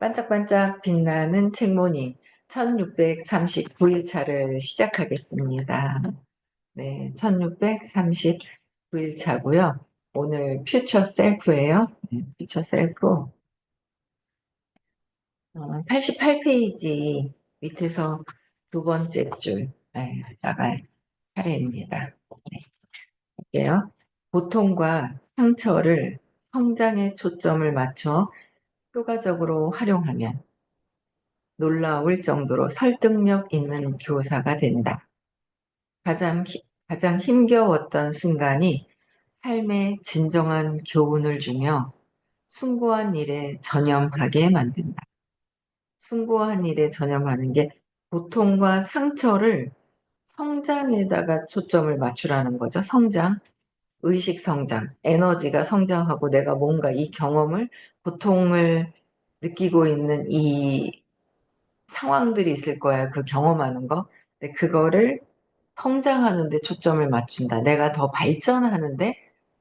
반짝반짝 빛나는 책모닝 1639일차를 시작하겠습니다. 네, 1639일차고요. 오늘 퓨처 셀프예요. 퓨처 셀프 88페이지 밑에서 두 번째 줄 나갈 차례입니다. 네, 볼게요. 고통과 상처를 성장에 초점을 맞춰 효과적으로 활용하면 놀라울 정도로 설득력 있는 교사가 된다. 가장 힘겨웠던 순간이 삶의 진정한 교훈을 주며 숭고한 일에 전념하게 만든다. 숭고한 일에 전념하는 게 고통과 상처를 성장에다가 초점을 맞추라는 거죠. 성장, 의식 성장, 에너지가 성장하고 내가 뭔가 이 경험을, 고통을 느끼고 있는 이 상황들이 있을 거야. 그 경험하는 거. 근데 그거를 성장하는 데 초점을 맞춘다. 내가 더 발전하는데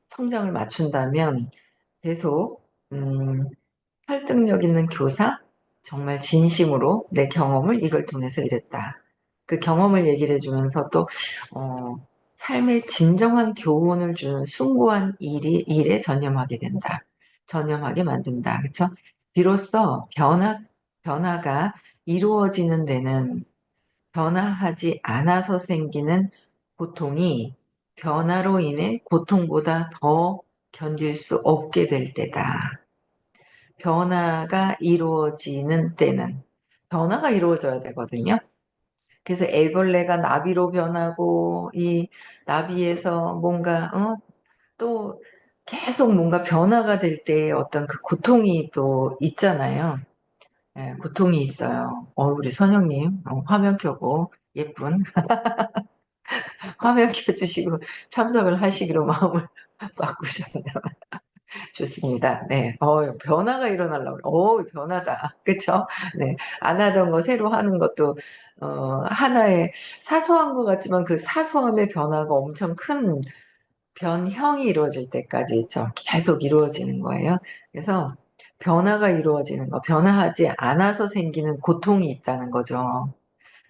성장을 맞춘다면 계속 설득력 있는 교사, 정말 진심으로 내 경험을 이걸 통해서 이랬다. 그 경험을 얘기를 해주면서 또 어, 삶의 진정한 교훈을 주는 숭고한 일에 전념하게 된다. 전념하게 만든다. 그렇죠? 비로소 변화가 이루어지는 데는 변화하지 않아서 생기는 고통이 변화로 인해 고통보다 더 견딜 수 없게 될 때다. 변화가 이루어지는 때는 변화가 이루어져야 되거든요. 그래서 애벌레가 나비로 변하고 이 나비에서 뭔가 또 계속 뭔가 변화가 될 때 어떤 그 고통이 또 있잖아요. 예, 고통이 있어요. 우리 선영님 화면 켜고 예쁜 화면 켜주시고 참석을 하시기로 마음을 바꾸셨네요. 좋습니다. 네. 변화가 일어나려고. 변화다. 그쵸? 네. 안 하던 거 새로 하는 것도, 하나의 사소한 것 같지만 그 사소함의 변화가 엄청 큰 변형이 이루어질 때까지 있죠. 계속 이루어지는 거예요. 그래서 변화가 이루어지는 거, 변화하지 않아서 생기는 고통이 있다는 거죠.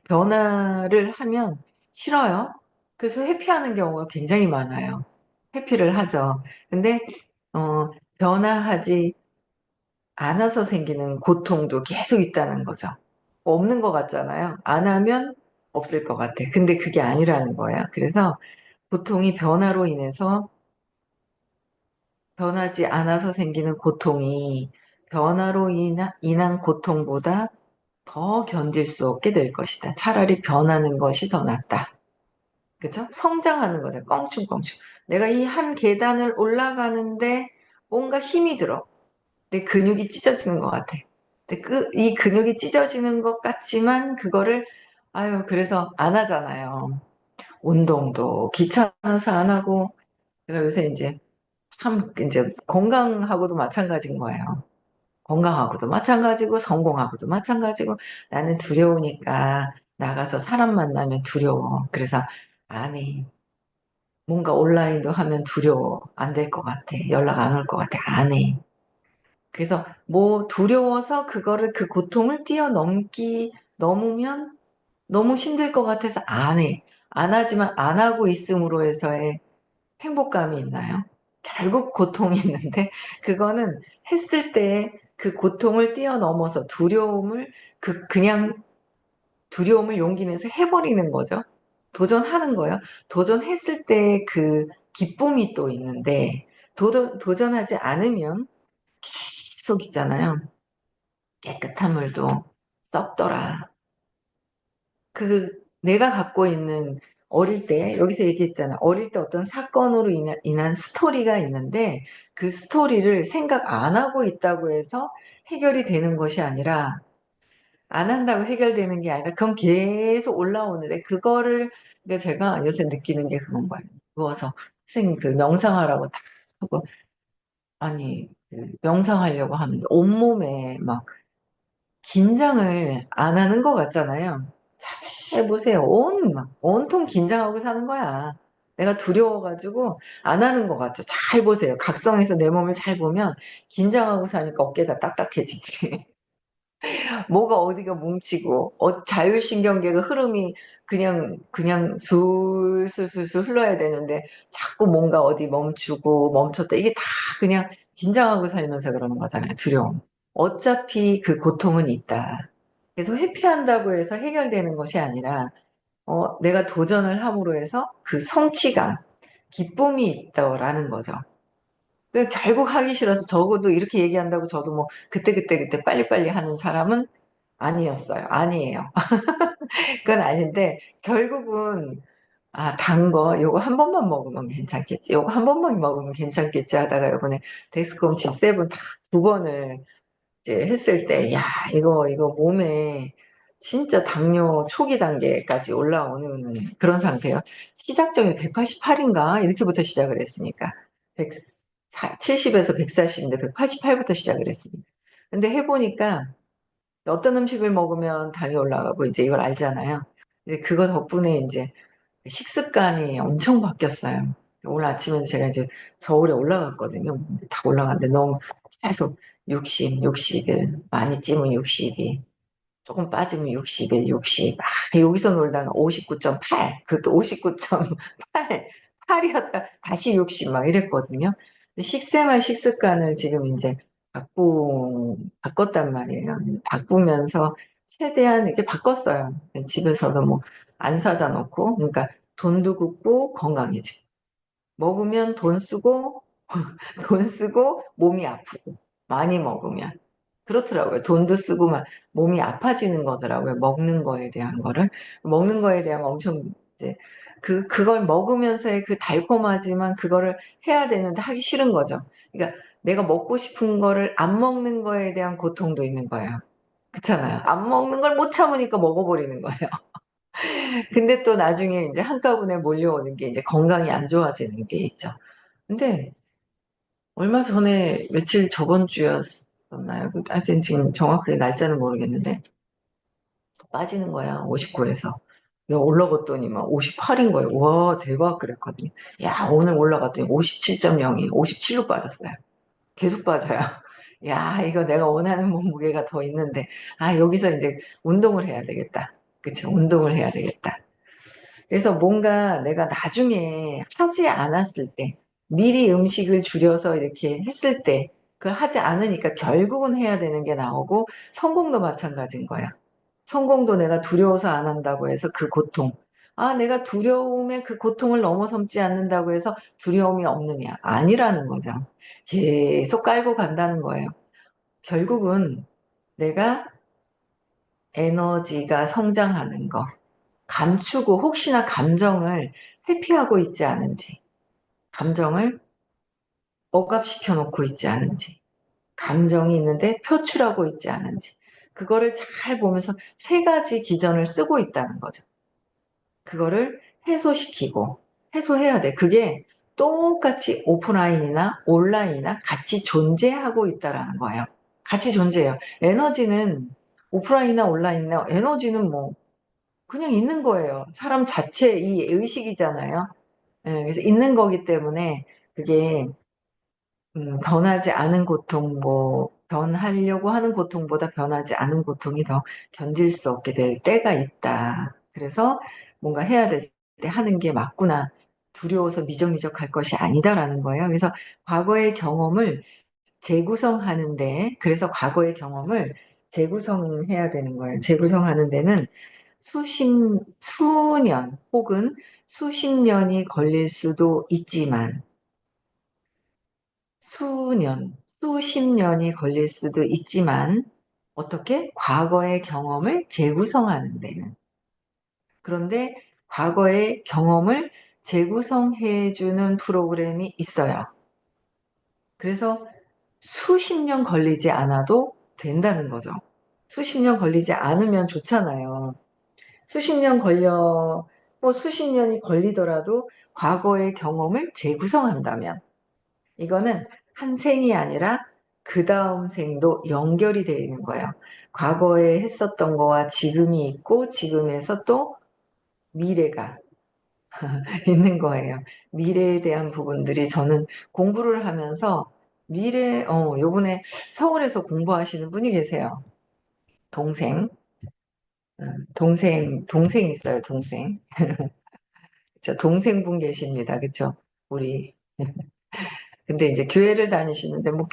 변화를 하면 싫어요. 그래서 회피하는 경우가 굉장히 많아요. 회피를 하죠. 근데 변화하지 않아서 생기는 고통도 계속 있다는 거죠. 없는 것 같잖아요. 안 하면 없을 것 같아. 근데 그게 아니라는 거예요. 그래서 고통이 변화로 인해서 변하지 않아서 생기는 고통이 변화로 인한 고통보다 더 견딜 수 없게 될 것이다. 차라리 변하는 것이 더 낫다. 그쵸? 성장하는 거죠. 껑충껑충. 내가 이 한 계단을 올라가는데 뭔가 힘이 들어. 내 근육이 찢어지는 것 같아. 근데 이 근육이 찢어지는 것 같지만 그거를 그래서 안 하잖아요. 운동도 귀찮아서 안 하고 제가 요새 이제 참 이제 건강하고도 마찬가지인 거예요. 건강하고도 마찬가지고 성공하고도 마찬가지고 나는 두려우니까 나가서 사람 만나면 두려워. 그래서 안 해. 뭔가 온라인도 하면 두려워. 안 될 것 같아. 연락 안 올 것 같아. 안 해. 그래서 뭐 두려워서 그거를 그 고통을 넘으면 너무 힘들 것 같아서 안 해. 안 하지만 안 하고 있음으로 해서의 행복감이 있나요? 결국 고통이 있는데 그거는 했을 때 그 고통을 뛰어넘어서 그냥 두려움을 용기 내서 해버리는 거죠. 도전하는 거예요. 도전했을 때 그 기쁨이 또 있는데 도전하지 않으면 계속 있잖아요. 깨끗한 물도 썩더라. 내가 갖고 있는 어릴 때, 여기서 얘기했잖아. 어릴 때 어떤 사건으로 인한 스토리가 있는데, 그 스토리를 생각 안 하고 있다고 해서 해결이 되는 것이 아니라, 안 한다고 해결되는 게 아니라, 그건 계속 올라오는데, 그러니까 제가 요새 느끼는 게 그런 거예요. 누워서, 선생님 그 명상하라고 다 하고, 아니, 명상하려고 하는데, 온몸에 막, 긴장을 안 하는 것 같잖아요. 자세히 해보세요. 온통 긴장하고 사는 거야. 내가 두려워가지고 안 하는 것 같죠. 잘 보세요. 각성해서 내 몸을 잘 보면 긴장하고 사니까 어깨가 딱딱해지지. 뭐가 어디가 뭉치고, 자율신경계가 흐름이 그냥 술술술술 흘러야 되는데, 자꾸 뭔가 어디 멈추고, 멈췄다. 이게 다 그냥 긴장하고 살면서 그러는 거잖아요. 두려움. 어차피 그 고통은 있다. 그래서 회피한다고 해서 해결되는 것이 아니라, 내가 도전을 함으로 해서 그 성취감, 기쁨이 있다라는 거죠. 결국 하기 싫어서 적어도 이렇게 얘기한다고 저도 뭐 그때 빨리빨리 하는 사람은 아니었어요. 아니에요. 그건 아닌데 결국은 단 거 요거 한 번만 먹으면 괜찮겠지. 요거 한 번만 먹으면 괜찮겠지 하다가 요번에 덱스콤 G7 다 두 번을 이제 했을 때 야, 이거 몸에 진짜 당뇨 초기 단계까지 올라오는 그런 상태예요. 시작점이 188인가 이렇게부터 시작을 했으니까 170에서 140인데 188부터 시작을 했습니다. 근데 해보니까 어떤 음식을 먹으면 당이 올라가고 이제 이걸 알잖아요. 근데 그거 덕분에 이제 식습관이 엄청 바뀌었어요. 오늘 아침에 제가 이제 서울에 올라갔거든요. 다 올라갔는데 너무 계속 60, 61, 많이 찌면 62, 조금 빠지면 61, 60. 여기서 놀다가 59.8, 그것도 59.8, 8이었다 다시 60 막 이랬거든요. 근데 식생활 식습관을 지금 이제 바꿨단 말이에요. 바꾸면서 최대한 이렇게 바꿨어요. 집에서도 뭐 안 사다 놓고, 그러니까 돈도 굽고 건강해지고. 먹으면 돈 쓰고, 돈 쓰고 몸이 아프고. 많이 먹으면. 그렇더라고요. 돈도 쓰고 막 몸이 아파지는 거더라고요. 먹는 거에 대한 거를. 먹는 거에 대한 엄청 이제 그걸 먹으면서의 그 달콤하지만 그거를 해야 되는데 하기 싫은 거죠. 그러니까 내가 먹고 싶은 거를 안 먹는 거에 대한 고통도 있는 거예요. 그렇잖아요. 안 먹는 걸 못 참으니까 먹어버리는 거예요. 근데 또 나중에 이제 한꺼번에 몰려오는 게 이제 건강이 안 좋아지는 게 있죠. 근데 얼마 전에 며칠 저번 주였었나요? 하여튼 지금 정확하게 날짜는 모르겠는데 빠지는 거야 59에서 올라갔더니 막 58인 거예요. 와 대박 그랬거든요. 야 오늘 올라갔더니 57.02, 57로 빠졌어요. 계속 빠져요. 야 이거 내가 원하는 몸무게가 더 있는데 여기서 이제 운동을 해야 되겠다. 그쵸? 운동을 해야 되겠다. 그래서 뭔가 내가 나중에 하지 않았을 때, 미리 음식을 줄여서 이렇게 했을 때, 그걸 하지 않으니까 결국은 해야 되는 게 나오고, 성공도 마찬가지인 거야. 성공도 내가 두려워서 안 한다고 해서 그 고통. 내가 두려움의 그 고통을 넘어섬지 않는다고 해서 두려움이 없느냐? 아니라는 거죠. 계속 깔고 간다는 거예요. 결국은 내가 에너지가 성장하는 거. 감추고 혹시나 감정을 회피하고 있지 않은지, 감정을 억압시켜 놓고 있지 않은지, 감정이 있는데 표출하고 있지 않은지, 그거를 잘 보면서 세 가지 기전을 쓰고 있다는 거죠. 그거를 해소시키고, 해소해야 돼. 그게 똑같이 오프라인이나 온라인이나 같이 존재하고 있다라는 거예요. 같이 존재해요. 에너지는 오프라인이나 온라인이나 에너지는 뭐 그냥 있는 거예요. 사람 자체 이 의식이잖아요. 예, 그래서 있는 거기 때문에 그게 변하지 않은 고통, 뭐 변하려고 하는 고통보다 변하지 않은 고통이 더 견딜 수 없게 될 때가 있다. 그래서 뭔가 해야 될 때 하는 게 맞구나. 두려워서 미적미적할 것이 아니다라는 거예요. 그래서 과거의 경험을 재구성하는데, 그래서 과거의 경험을 재구성해야 되는 거예요. 재구성하는 데는 수년 혹은 수십 년이 걸릴 수도 있지만, 수십 년이 걸릴 수도 있지만, 어떻게? 과거의 경험을 재구성하는 데는. 그런데 과거의 경험을 재구성해주는 프로그램이 있어요. 그래서 수십 년 걸리지 않아도 된다는 거죠. 수십 년 걸리지 않으면 좋잖아요. 수십 년이 걸리더라도 과거의 경험을 재구성한다면, 이거는 한 생이 아니라 그 다음 생도 연결이 되어 있는 거예요. 과거에 했었던 거와 지금이 있고, 지금에서 또 미래가 있는 거예요. 미래에 대한 부분들이 저는 공부를 하면서 요번에 서울에서 공부하시는 분이 계세요. 동생, 동생 있어요, 동생. 저 동생분 계십니다. 그쵸? 우리. 근데 이제 교회를 다니시는데, 뭐,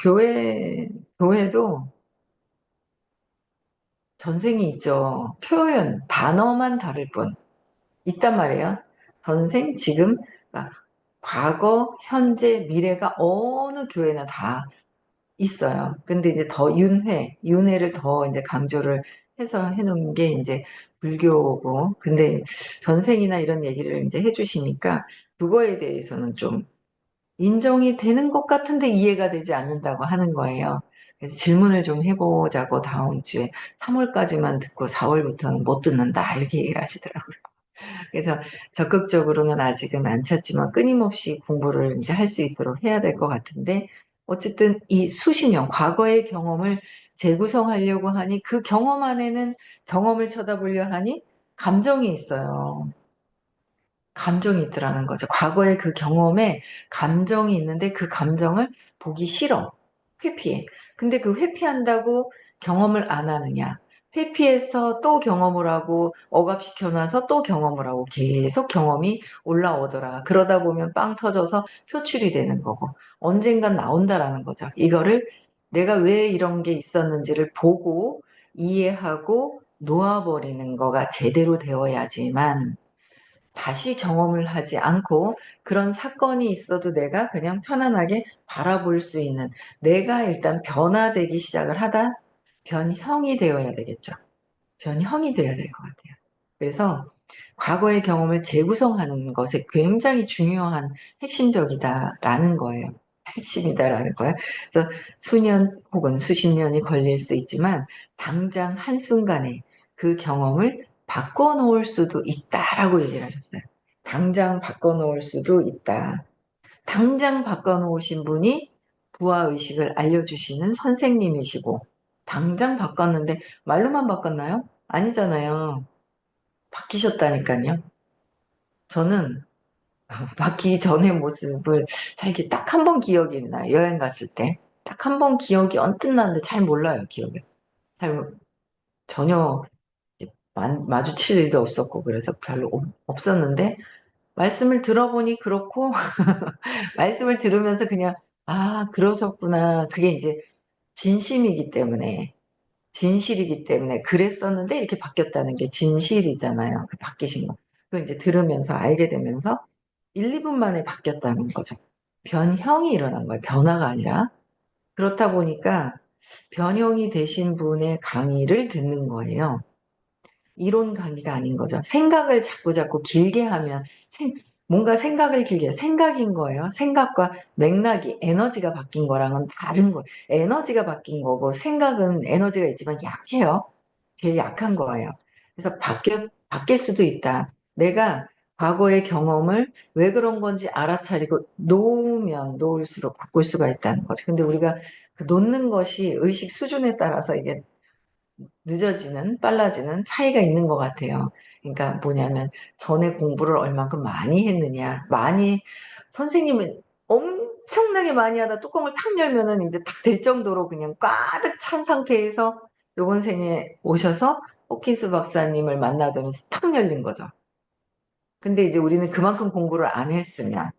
교회도 전생이 있죠. 표현, 단어만 다를 뿐. 있단 말이에요. 전생, 지금, 아, 과거, 현재, 미래가 어느 교회나 다 있어요. 근데 이제 더 윤회를 더 이제 강조를 해서 해놓은 게 이제 불교고. 근데 전생이나 이런 얘기를 이제 해주시니까 그거에 대해서는 좀 인정이 되는 것 같은데 이해가 되지 않는다고 하는 거예요. 그래서 질문을 좀 해보자고 다음 주에 3월까지만 듣고 4월부터는 못 듣는다 이렇게 얘기를 하시더라고요. 그래서 적극적으로는 아직은 안 찼지만 끊임없이 공부를 이제 할 수 있도록 해야 될 것 같은데 어쨌든 이 수십 년 과거의 경험을 재구성하려고 하니 그 경험 안에는 경험을 쳐다보려 하니 감정이 있어요. 감정이 있더라는 거죠. 과거의 그 경험에 감정이 있는데 그 감정을 보기 싫어. 회피해. 근데 그 회피한다고 경험을 안 하느냐. 회피해서 또 경험을 하고 억압시켜놔서 또 경험을 하고 계속 경험이 올라오더라. 그러다 보면 빵 터져서 표출이 되는 거고 언젠간 나온다라는 거죠. 이거를 내가 왜 이런 게 있었는지를 보고 이해하고 놓아버리는 거가 제대로 되어야지만 다시 경험을 하지 않고 그런 사건이 있어도 내가 그냥 편안하게 바라볼 수 있는 내가 일단 변화되기 시작을 하다 변형이 되어야 되겠죠. 변형이 되어야 될 것 같아요. 그래서 과거의 경험을 재구성하는 것에 굉장히 중요한 핵심적이다라는 거예요. 핵심이다라는 거예요. 그래서 수년 혹은 수십 년이 걸릴 수 있지만 당장 한순간에 그 경험을 바꿔놓을 수도 있다라고 얘기를 하셨어요. 당장 바꿔놓을 수도 있다. 당장 바꿔놓으신 분이 부하의식을 알려주시는 선생님이시고 당장 바꿨는데 말로만 바꿨나요? 아니잖아요. 바뀌셨다니까요. 저는 바뀌기 전의 모습을 잘 이렇게 딱 한 번 기억이 나요. 여행 갔을 때. 딱 한 번 기억이 언뜻 나는데 잘 몰라요, 기억을. 잘, 전혀 마주칠 일도 없었고, 그래서 별로 없었는데, 말씀을 들어보니 그렇고, 말씀을 들으면서 그냥, 아, 그러셨구나. 그게 이제 진심이기 때문에, 진실이기 때문에 그랬었는데 이렇게 바뀌었다는 게 진실이잖아요. 그 바뀌신 거. 그거 이제 들으면서 알게 되면서 1, 2분 만에 바뀌었다는 거죠. 변형이 일어난 거예요. 변화가 아니라. 그렇다 보니까 변형이 되신 분의 강의를 듣는 거예요. 이론 강의가 아닌 거죠. 생각을 자꾸 길게 하면 뭔가 생각을 길게 생각인 거예요. 생각과 맥락이 에너지가 바뀐 거랑은 다른 거예요. 에너지가 바뀐 거고 생각은 에너지가 있지만 약해요. 되게 약한 거예요. 그래서 바뀔 수도 있다. 내가 과거의 경험을 왜 그런 건지 알아차리고 놓으면 놓을수록 바꿀 수가 있다는 거죠. 근데 우리가 그 놓는 것이 의식 수준에 따라서 이게 늦어지는, 빨라지는 차이가 있는 것 같아요. 그러니까 뭐냐면 전에 공부를 얼만큼 많이 했느냐. 선생님은 엄청나게 많이 하다 뚜껑을 탁 열면은 이제 딱 될 정도로 그냥 가득 찬 상태에서 요번 생에 오셔서 호킨스 박사님을 만나뵈면서 탁 열린 거죠. 근데 이제 우리는 그만큼 공부를 안 했으면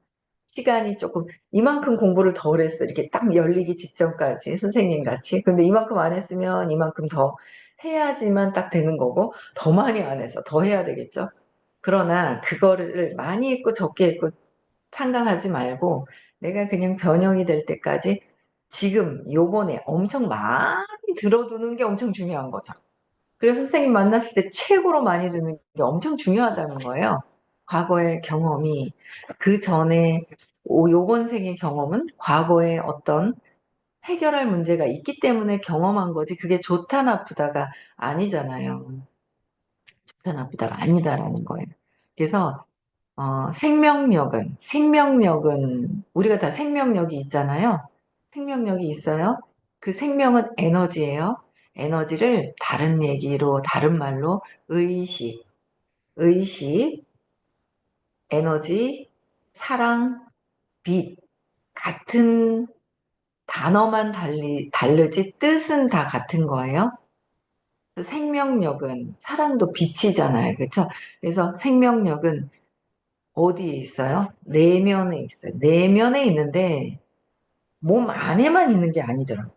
시간이 조금 이만큼 공부를 덜 했어. 이렇게 딱 열리기 직전까지 선생님 같이. 근데 이만큼 안 했으면 이만큼 더 해야지만 딱 되는 거고 더 많이 안 해서 더 해야 되겠죠. 그러나 그거를 많이 했고 적게 했고 상관하지 말고 내가 그냥 변형이 될 때까지 지금 요번에 엄청 많이 들어두는 게 엄청 중요한 거죠. 그래서 선생님 만났을 때 최고로 많이 듣는 게 엄청 중요하다는 거예요. 과거의 경험이 그 전에 요번 생의 경험은 과거에 어떤 해결할 문제가 있기 때문에 경험한 거지 그게 좋다 나쁘다가 아니잖아요. 좋다 나쁘다가 아니다라는 거예요. 그래서 생명력은 우리가 다 생명력이 있잖아요. 생명력이 있어요. 그 생명은 에너지예요. 에너지를 다른 얘기로 다른 말로 의식, 에너지, 사랑, 빛 같은 단어만 다르지 뜻은 다 같은 거예요. 생명력은 사랑도 빛이잖아요. 그렇죠? 그래서 생명력은 어디에 있어요? 내면에 있어요. 내면에 있는데 몸 안에만 있는 게 아니더라고요.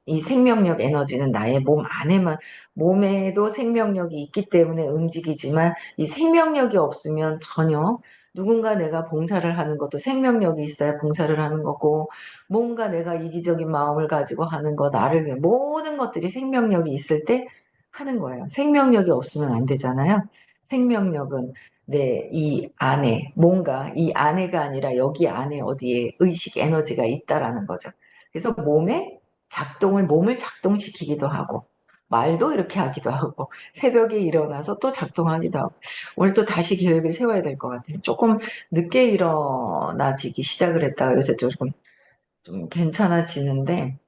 이 생명력 에너지는 나의 몸 안에만, 몸에도 생명력이 있기 때문에 움직이지만 이 생명력이 없으면 전혀 누군가 내가 봉사를 하는 것도 생명력이 있어야 봉사를 하는 거고, 뭔가 내가 이기적인 마음을 가지고 하는 거, 나를 위해 모든 것들이 생명력이 있을 때 하는 거예요. 생명력이 없으면 안 되잖아요. 생명력은 내 이 안에, 뭔가 이 안에가 아니라 여기 안에 어디에 의식 에너지가 있다라는 거죠. 그래서 몸을 작동시키기도 하고, 말도 이렇게 하기도 하고, 새벽에 일어나서 또 작동하기도 하고, 오늘 또 다시 계획을 세워야 될 것 같아요. 조금 늦게 일어나지기 시작을 했다가 요새 좀 괜찮아지는데,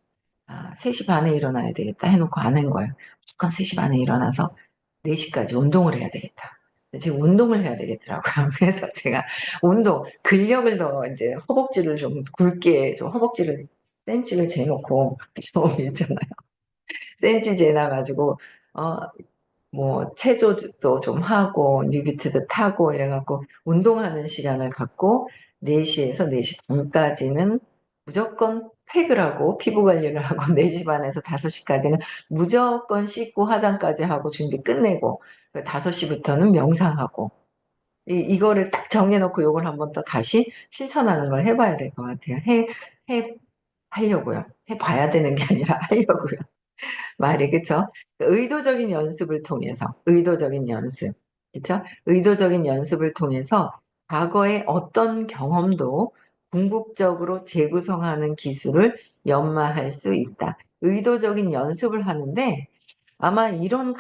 3시 반에 일어나야 되겠다 해놓고 안 한 거예요. 무조건 3시 반에 일어나서 4시까지 운동을 해야 되겠다. 지금 운동을 해야 되겠더라고요. 그래서 제가 근력을 더 이제 허벅지를 좀 굵게, 좀 허벅지를 센치를 재놓고, 좀 있잖아요. 센치 재놔가지고, 어, 뭐, 체조도 좀 하고, 뉴비트도 타고, 이래갖고, 운동하는 시간을 갖고, 4시에서 4시 반까지는 무조건 팩을 하고, 피부 관리를 하고, 4시 반에서 5시까지는 무조건 씻고, 화장까지 하고, 준비 끝내고, 5시부터는 명상하고, 이거를 딱 정해놓고 요걸 한번 또 다시 실천하는 걸 해봐야 될 것 같아요. 하려고요. 해봐야 되는 게 아니라 하려고요. 말이, 그쵸? 의도적인 연습을 통해서, 의도적인 연습, 그쵸? 의도적인 연습을 통해서 과거의 어떤 경험도 궁극적으로 재구성하는 기술을 연마할 수 있다. 의도적인 연습을 하는데 아마 이런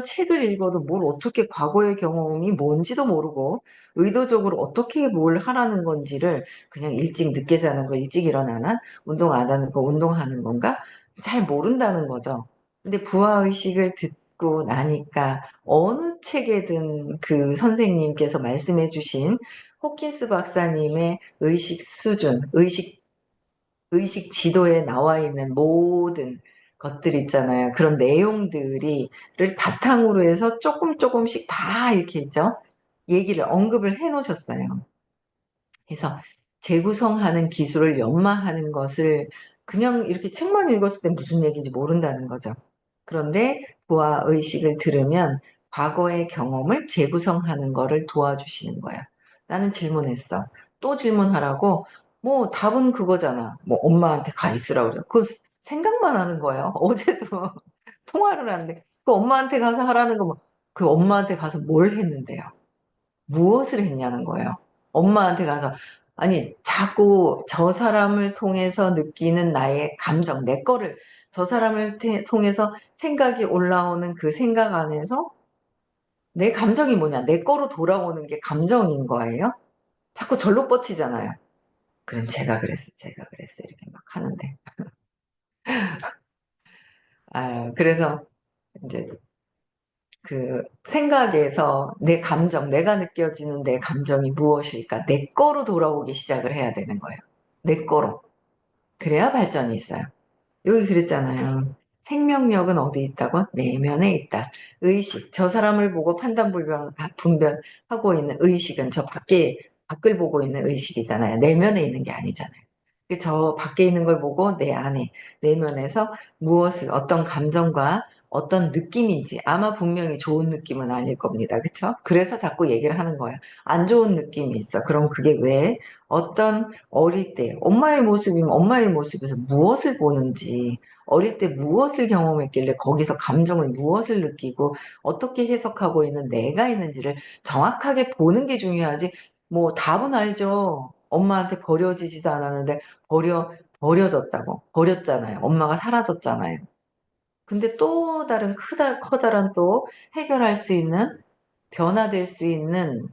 책을 읽어도 뭘 어떻게 과거의 경험이 뭔지도 모르고 의도적으로 어떻게 뭘 하라는 건지를 그냥 일찍 늦게 자는 거, 일찍 일어나나? 운동 안 하는 거, 운동하는 건가? 잘 모른다는 거죠. 근데 부하의식을 듣고 나니까 어느 책에든 그 선생님께서 말씀해 주신 호킨스 박사님의 의식 수준, 의식 지도에 나와 있는 모든 것들 있잖아요. 그런 내용들을 바탕으로 해서 조금씩 다 이렇게 있죠. 언급을 해 놓으셨어요. 그래서 재구성하는 기술을 연마하는 것을 그냥 이렇게 책만 읽었을 때 무슨 얘기인지 모른다는 거죠. 그런데 부하 의식을 들으면 과거의 경험을 재구성하는 거를 도와주시는 거야. 나는 질문했어. 또 질문하라고? 뭐 답은 그거잖아. 뭐 엄마한테 가 있으라고 그래. 그 생각만 하는 거예요. 어제도 통화를 하는데 그 엄마한테 가서 하라는 거 뭐, 그 엄마한테 가서 뭘 했는데요? 무엇을 했냐는 거예요. 엄마한테 가서 아니 자꾸 저 사람을 통해서 느끼는 나의 감정, 내 거를 저 사람을 통해서 생각이 올라오는 그 생각 안에서 내 감정이 뭐냐, 내 거로 돌아오는 게 감정인 거예요. 자꾸 절로 뻗치잖아요. 그럼 제가 그랬어 이렇게 막 하는데 그래서 이제 그 생각에서 내 감정, 내가 느껴지는 내 감정이 무엇일까? 내 거로 돌아오기 시작을 해야 되는 거예요. 내 거로. 그래야 발전이 있어요. 여기 그랬잖아요. 생명력은 어디 있다고? 내면에 있다. 의식. 저 사람을 보고 분별하고 있는 의식은 밖을 보고 있는 의식이잖아요. 내면에 있는 게 아니잖아요. 저 밖에 있는 걸 보고 내 안에, 내면에서 어떤 감정과 어떤 느낌인지, 아마 분명히 좋은 느낌은 아닐 겁니다. 그쵸? 그래서 자꾸 얘기를 하는 거예요. 안 좋은 느낌이 있어. 그럼 그게 왜? 어떤 어릴 때, 엄마의 모습이면 엄마의 모습에서 무엇을 보는지, 어릴 때 무엇을 경험했길래 거기서 감정을 무엇을 느끼고 어떻게 해석하고 있는 내가 있는지를 정확하게 보는 게 중요하지. 뭐 답은 알죠. 엄마한테 버려지지도 않았는데 버려졌다고. 버렸잖아요. 엄마가 사라졌잖아요. 근데 또 다른 커다란 또 해결할 수 있는, 변화될 수 있는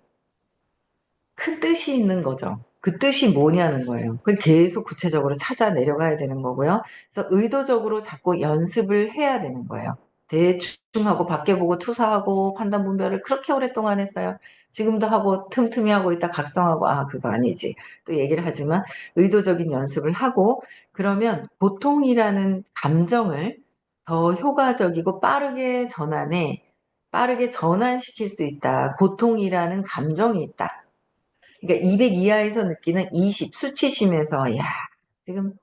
큰 뜻이 있는 거죠. 그 뜻이 뭐냐는 거예요. 그걸 계속 구체적으로 찾아 내려가야 되는 거고요. 그래서 의도적으로 자꾸 연습을 해야 되는 거예요. 대충 하고 밖에 보고 투사하고 판단 분별을 그렇게 오랫동안 했어요. 지금도 하고 틈틈이 하고 있다 각성하고 그거 아니지. 또 얘기를 하지만 의도적인 연습을 하고 그러면 고통이라는 감정을 더 효과적이고 빠르게 전환시킬 수 있다. 고통이라는 감정이 있다. 그러니까 200 이하에서 느끼는 20, 수치심에서, 야, 지금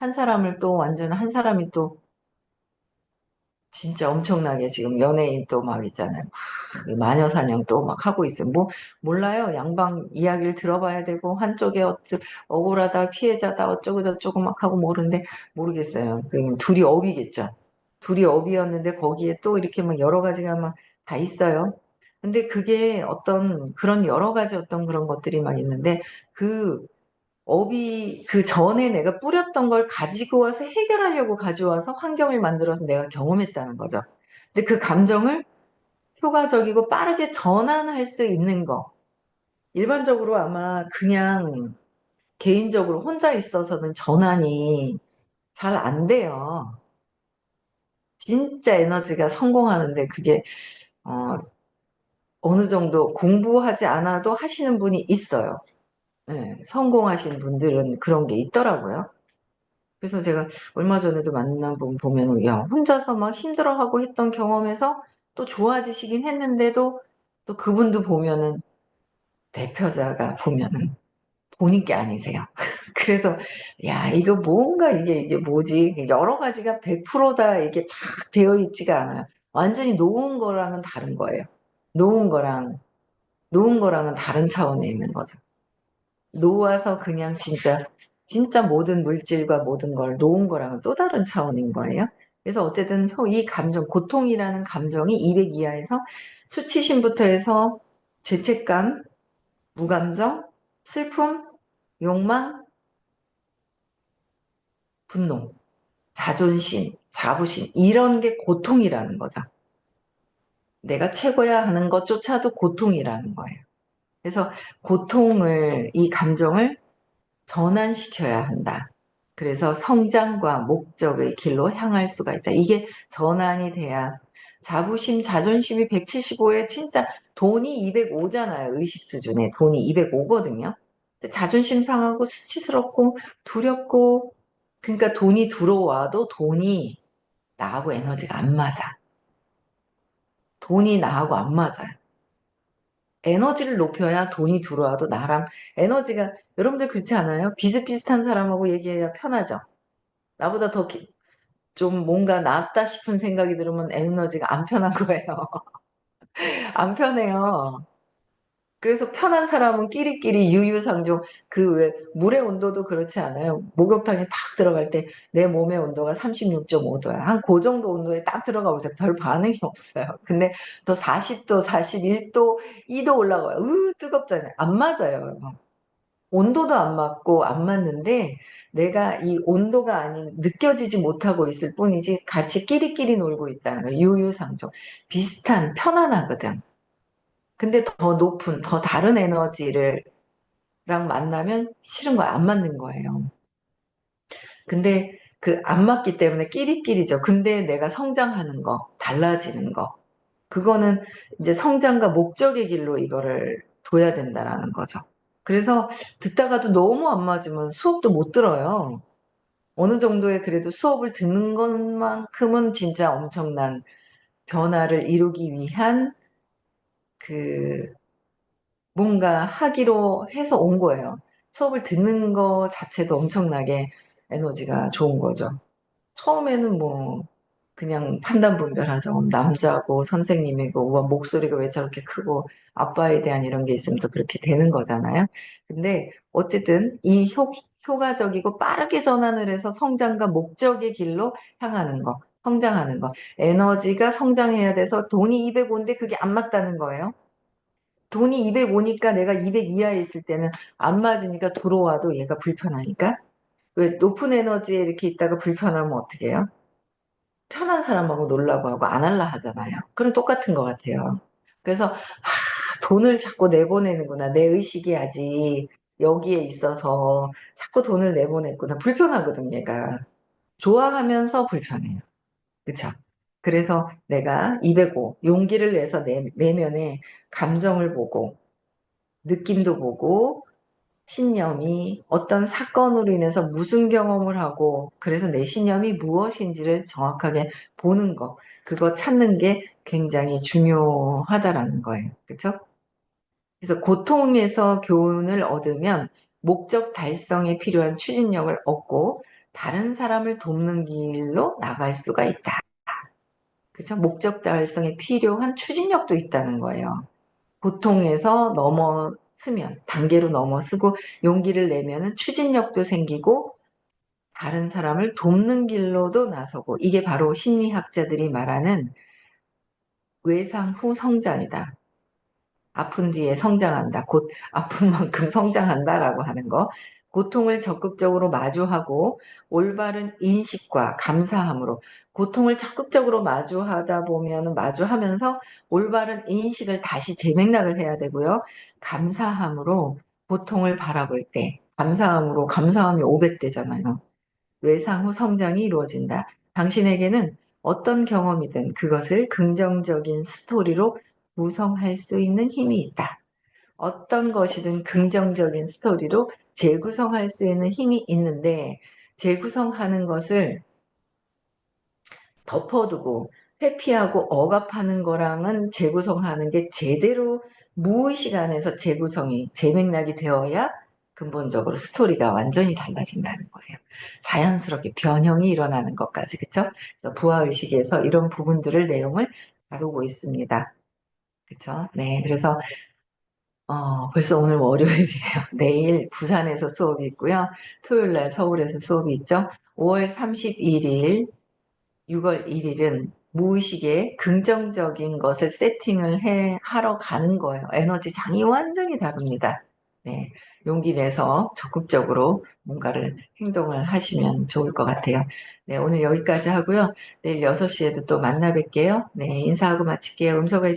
한 사람을 또 완전 한 사람이 또 진짜 엄청나게 지금 연예인 또 막 있잖아요. 막 마녀사냥 또 막 하고 있어요. 뭐, 몰라요. 양방 이야기를 들어봐야 되고, 한쪽에 억울하다, 피해자다, 어쩌고저쩌고 막 하고 모르는데, 모르겠어요. 둘이 업이겠죠. 둘이 업이었는데, 거기에 또 이렇게 막 여러 가지가 막 다 있어요. 근데 그게 어떤 그런 여러 가지 어떤 그런 것들이 막 있는데, 그 업이 그 전에 내가 뿌렸던 걸 가지고 와서 해결하려고 가져와서 환경을 만들어서 내가 경험했다는 거죠. 근데 그 감정을 효과적이고 빠르게 전환할 수 있는 거. 일반적으로 아마 그냥 개인적으로 혼자 있어서는 전환이 잘 안 돼요. 진짜 에너지가 성공하는데 그게 어, 어느 정도 공부하지 않아도 하시는 분이 있어요. 네, 성공하신 분들은 그런 게 있더라고요. 그래서 제가 얼마 전에도 만난 분 보면, 야, 혼자서 막 힘들어하고 했던 경험에서 또 좋아지시긴 했는데도 또 그분도 보면은 대표자가 보면은 본인 게 아니세요. 그래서, 야, 이거 뭔가 이게 뭐지? 여러 가지가 100%다 이게 착 되어 있지가 않아요. 완전히 놓은 거랑은 다른 거예요. 놓은 거랑, 놓은 거랑은 다른 차원에 있는 거죠. 놓아서 그냥 진짜 모든 물질과 모든 걸 놓은 거랑은 또 다른 차원인 거예요. 그래서 어쨌든 이 감정, 고통이라는 감정이 200 이하에서 수치심부터 해서 죄책감, 무감정, 슬픔, 욕망, 분노, 자존심, 자부심, 이런 게 고통이라는 거죠. 내가 최고야 하는 것조차도 고통이라는 거예요. 그래서 이 감정을 전환시켜야 한다. 그래서 성장과 목적의 길로 향할 수가 있다. 이게 전환이 돼야 자부심, 자존심이 175에 진짜 돈이 205잖아요. 의식 수준에 돈이 205거든요. 자존심 상하고 수치스럽고 두렵고 그러니까 돈이 들어와도 돈이 나하고 에너지가 안 맞아. 돈이 나하고 안 맞아요. 에너지를 높여야 돈이 들어와도 나랑 에너지가 여러분들 그렇지 않아요? 비슷비슷한 사람하고 얘기해야 편하죠. 나보다 좀 뭔가 낫다 싶은 생각이 들으면 에너지가 안 편한 거예요. 안 편해요. 그래서 편한 사람은 끼리끼리 유유상종 그 왜 물의 온도도 그렇지 않아요? 목욕탕에 탁 들어갈 때 내 몸의 온도가 36.5도야. 한 그 정도 온도에 딱 들어가 보세요. 별 반응이 없어요. 근데 또 40도, 41도, 2도 올라가요. 뜨겁잖아요. 안 맞아요. 온도도 안 맞고 안 맞는데 내가 이 온도가 아닌 느껴지지 못하고 있을 뿐이지 같이 끼리끼리 놀고 있다는 거예요. 유유상종. 비슷한 편안하거든. 근데 더 높은 더 다른 에너지를 랑 만나면 싫은 거야. 안 맞는 거예요. 근데 그 안 맞기 때문에 끼리끼리죠. 근데 내가 성장하는 거, 달라지는 거. 그거는 이제 성장과 목적의 길로 이거를 둬야 된다라는 거죠. 그래서 듣다가도 너무 안 맞으면 수업도 못 들어요. 어느 정도의 그래도 수업을 듣는 것만큼은 진짜 엄청난 변화를 이루기 위한 그 뭔가 하기로 해서 온 거예요. 수업을 듣는 거 자체도 엄청나게 에너지가 좋은 거죠. 처음에는 뭐 그냥 판단 분별하죠. 남자고 선생님이고 우와 목소리가 왜 저렇게 크고 아빠에 대한 이런 게 있으면 또 그렇게 되는 거잖아요. 근데 어쨌든 이 효과적이고 빠르게 전환을 해서 성장과 목적의 길로 향하는 거, 성장하는 거. 에너지가 성장해야 돼서 돈이 205인데 그게 안 맞다는 거예요. 돈이 205니까 내가 200 이하에 있을 때는 안 맞으니까 들어와도 얘가 불편하니까. 왜 높은 에너지에 이렇게 있다가 불편하면 어떻게 해요? 편한 사람하고 놀라고 하고 안 할라 하잖아요. 그럼 똑같은 것 같아요. 그래서 돈을 자꾸 내보내는구나. 내 의식이 아직 여기에 있어서 자꾸 돈을 내보냈구나. 불편하거든, 얘가. 좋아하면서 불편해요. 그쵸? 그래서 내가 205, 용기를 내서 내면에 감정을 보고, 느낌도 보고, 신념이 어떤 사건으로 인해서 무슨 경험을 하고 그래서 내 신념이 무엇인지를 정확하게 보는 거, 그거 찾는 게 굉장히 중요하다라는 거예요. 그렇죠? 그래서 고통에서 교훈을 얻으면 목적 달성에 필요한 추진력을 얻고 다른 사람을 돕는 길로 나갈 수가 있다. 그렇죠? 목적 달성에 필요한 추진력도 있다는 거예요. 고통에서 넘어서면, 단계로 넘어서고 용기를 내면은 추진력도 생기고 다른 사람을 돕는 길로도 나서고, 이게 바로 심리학자들이 말하는 외상 후 성장이다. 아픈 뒤에 성장한다. 곧 아픈 만큼 성장한다라고 하는 거. 고통을 적극적으로 마주하고 올바른 인식과 감사함으로, 고통을 적극적으로 마주하다 보면 마주하면서 올바른 인식을 다시 재맥락을 해야 되고요. 감사함으로 고통을 바라볼 때, 감사함이 500대잖아요. 외상 후 성장이 이루어진다. 당신에게는 어떤 경험이든 그것을 긍정적인 스토리로 구성할 수 있는 힘이 있다. 어떤 것이든 긍정적인 스토리로 재구성할 수 있는 힘이 있는데, 재구성하는 것을 덮어두고 회피하고 억압하는 거랑은, 재구성하는 게 제대로 무의식 안에서 재구성이 재맥락이 되어야 근본적으로 스토리가 완전히 달라진다는 거예요. 자연스럽게 변형이 일어나는 것까지. 그쵸? 그래서 부하의식에서 이런 부분들을, 내용을 다루고 있습니다. 그쵸? 네. 그래서 벌써 오늘 월요일이에요. 내일 부산에서 수업이 있고요. 토요일날 서울에서 수업이 있죠. 5월 31일, 6월 1일은 무의식에 긍정적인 것을 세팅을 하러 가는 거예요. 에너지 장이 완전히 다릅니다. 네. 용기 내서 적극적으로 뭔가를 행동을 하시면 좋을 것 같아요. 네. 오늘 여기까지 하고요. 내일 6시에도 또 만나 뵐게요. 네. 인사하고 마칠게요. 음소거